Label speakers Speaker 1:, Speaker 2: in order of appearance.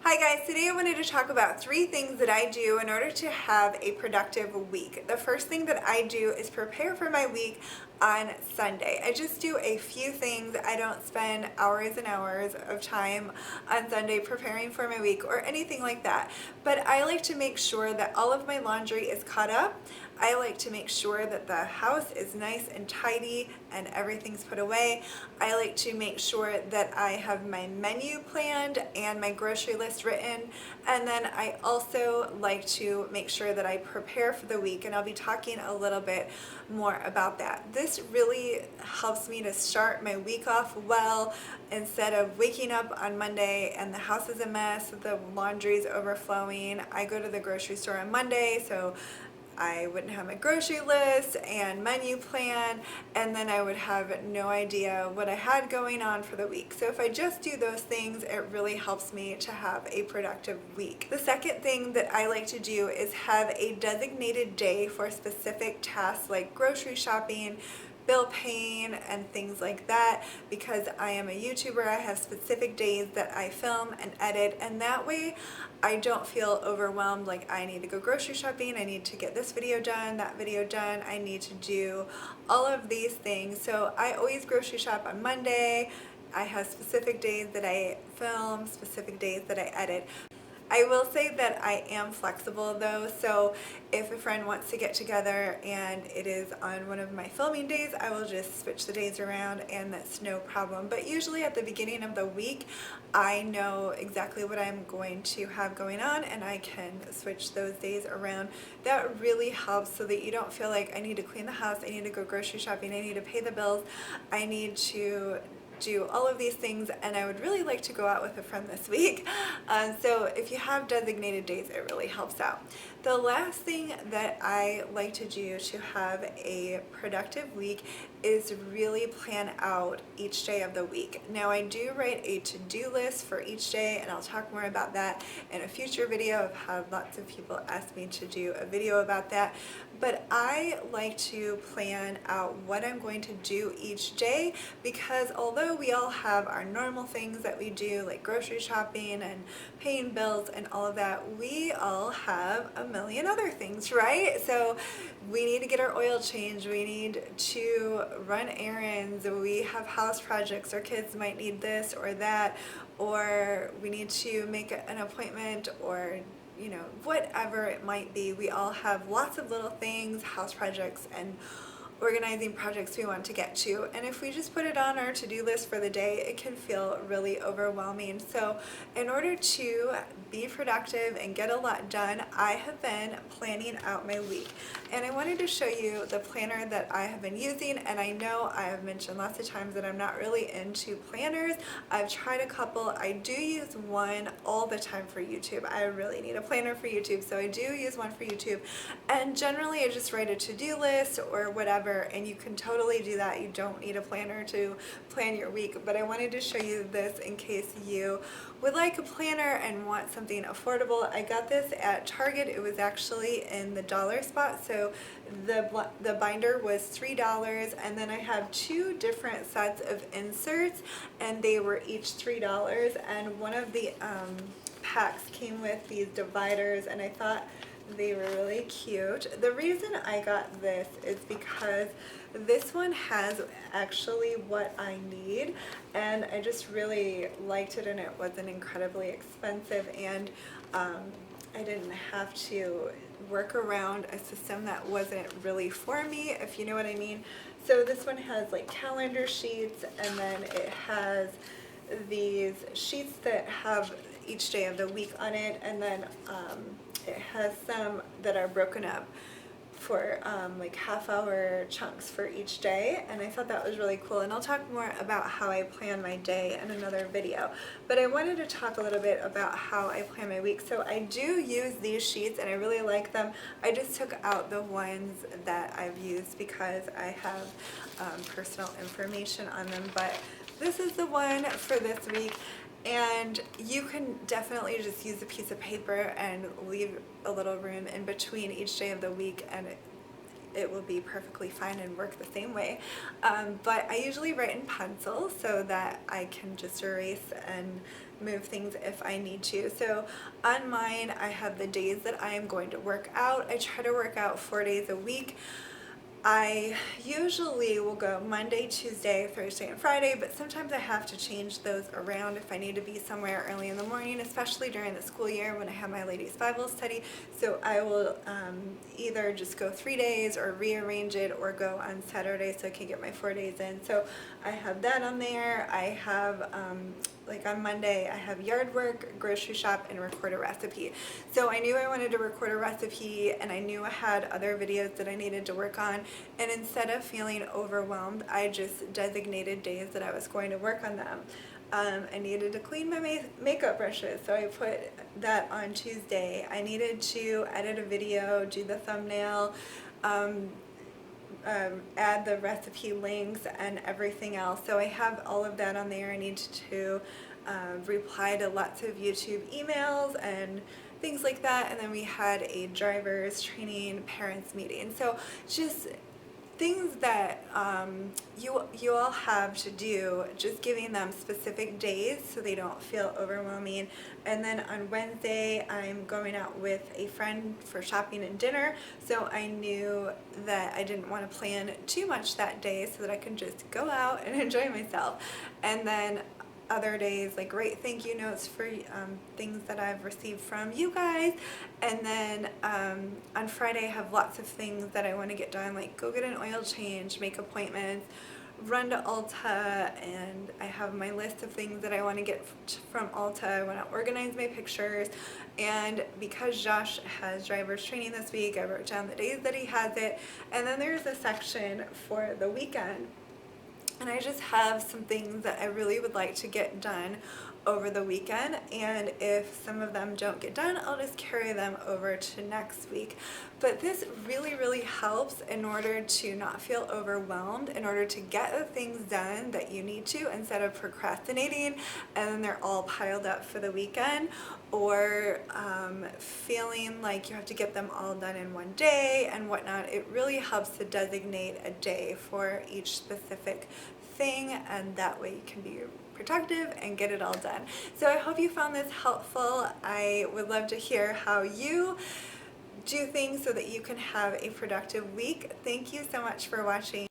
Speaker 1: Hi guys, today I wanted to talk about 3 things that I do in order to have a productive week. The first thing that I do is prepare for my week on Sunday. I just do a few things. I don't spend hours and hours of time on Sunday preparing for my week or anything like that. But I like to make sure that all of my laundry is caught up. I like to make sure that the house is nice and tidy and everything's put away. I like to make sure that I have my menu planned and my grocery list written. And then I also like to make sure that I prepare for the week, and I'll be talking a little bit more about that. This really helps me to start my week off well instead of waking up on Monday and the house is a mess, the laundry's overflowing. I go to the grocery store on Monday, so I wouldn't have my grocery list and menu plan, and then I would have no idea what I had going on for the week. So if I just do those things, it really helps me to have a productive week. The second thing that I like to do is have a designated day for specific tasks like grocery shopping, bill paying, and things like that. Because I am a YouTuber, I have specific days that I film and edit, and that way I don't feel overwhelmed like I need to go grocery shopping, I need to get this video done, that video done, I need to do all of these things. So I always grocery shop on Monday. I have specific days that I film, specific days that I edit. I will say that I am flexible though, so if a friend wants to get together and it is on one of my filming days, I will just switch the days around and that's no problem. But usually at the beginning of the week, I know exactly what I'm going to have going on and I can switch those days around. That really helps so that you don't feel like I need to clean the house, I need to go grocery shopping, I need to pay the bills, I need to do all of these things, and I would really like to go out with a friend this week. So if you have designated days, it really helps out. The last thing that I like to do to have a productive week is really plan out each day of the week. Now I do write a to-do list for each day, and I'll talk more about that in a future video. I've had lots of people ask me to do a video about that, but I like to plan out what I'm going to do each day, because although we all have our normal things that we do like grocery shopping and paying bills and all of that, we all have a million other things, right? So we need to get our oil changed, we need to run errands, we have house projects, our kids might need this or that, or we need to make an appointment, or whatever it might be. We all have lots of little things, house projects and organizing projects we want to get to, and if we just put it on our to-do list for the day, it can feel really overwhelming. So in order to be productive and get a lot done, I have been planning out my week, and I wanted to show you the planner that I have been using. And I know I have mentioned lots of times that I'm not really into planners. I've tried a couple. I do use one all the time for YouTube. I really need a planner for YouTube, so I do use one for YouTube, and generally I just write a to-do list or whatever, and you can totally do that. You don't need a planner to plan your week, but I wanted to show you this in case you would like a planner and want something affordable. I got this at Target. It was actually in the dollar spot, so the binder was $3, and then I have 2 different sets of inserts, and they were each $3, and one of the packs came with these dividers, and I thought they were really cute. The reason I got this is because this one has actually what I need, and I just really liked it, and it wasn't incredibly expensive, and I didn't have to work around a system that wasn't really for me, if you know what I mean. So this one has like calendar sheets, and then it has these sheets that have each day of the week on it, and then it has some that are broken up for like half-hour chunks for each day, and I thought that was really cool, and I'll talk more about how I plan my day in another video. But I wanted to talk a little bit about how I plan my week. So I do use these sheets, and I really like them. I just took out the ones that I've used because I have personal information on them, but this is the one for this week. And you can definitely just use a piece of paper and leave a little room in between each day of the week, and it will be perfectly fine and work the same way. But I usually write in pencil so that I can just erase and move things if I need to. So on mine, I have the days that I am going to work out. I try to work out 4 days a week. I usually will go Monday, Tuesday, Thursday, and Friday, but sometimes I have to change those around if I need to be somewhere early in the morning, especially during the school year when I have my ladies' Bible study. So I will either just go 3 days or rearrange it or go on Saturday so I can get my 4 days in. So I have that on there. I have like on Monday, I have yard work, grocery shop, and record a recipe. So I knew I wanted to record a recipe, and I knew I had other videos that I needed to work on. And instead of feeling overwhelmed, I just designated days that I was going to work on them. I needed to clean my makeup brushes, so I put that on Tuesday. I needed to edit a video, do the thumbnail, add the recipe links and everything else. So I have all of that on there. I need to reply to lots of YouTube emails and things like that. And then we had a driver's training parents meeting. So just things that you all have to do, just giving them specific days so they don't feel overwhelming. And then on Wednesday, I'm going out with a friend for shopping and dinner, so I knew that I didn't want to plan too much that day so that I can just go out and enjoy myself. And then other days, like write thank you notes for things that I've received from you guys. And then on Friday I have lots of things that I want to get done, like go get an oil change, make appointments, run to Ulta, and I have my list of things that I want to get from Ulta. I want to organize my pictures, and because Josh has driver's training this week, I wrote down the days that he has it. And then there's a section for the weekend, and I just have some things that I really would like to get done over the weekend, and if some of them don't get done, I'll just carry them over to next week. But this really helps in order to not feel overwhelmed, in order to get the things done that you need to, instead of procrastinating and then they're all piled up for the weekend, or feeling like you have to get them all done in one day and whatnot. It really helps to designate a day for each specific thing, and that way you can be productive and get it all done. So I hope you found this helpful. I would love to hear how you do things so that you can have a productive week. Thank you so much for watching.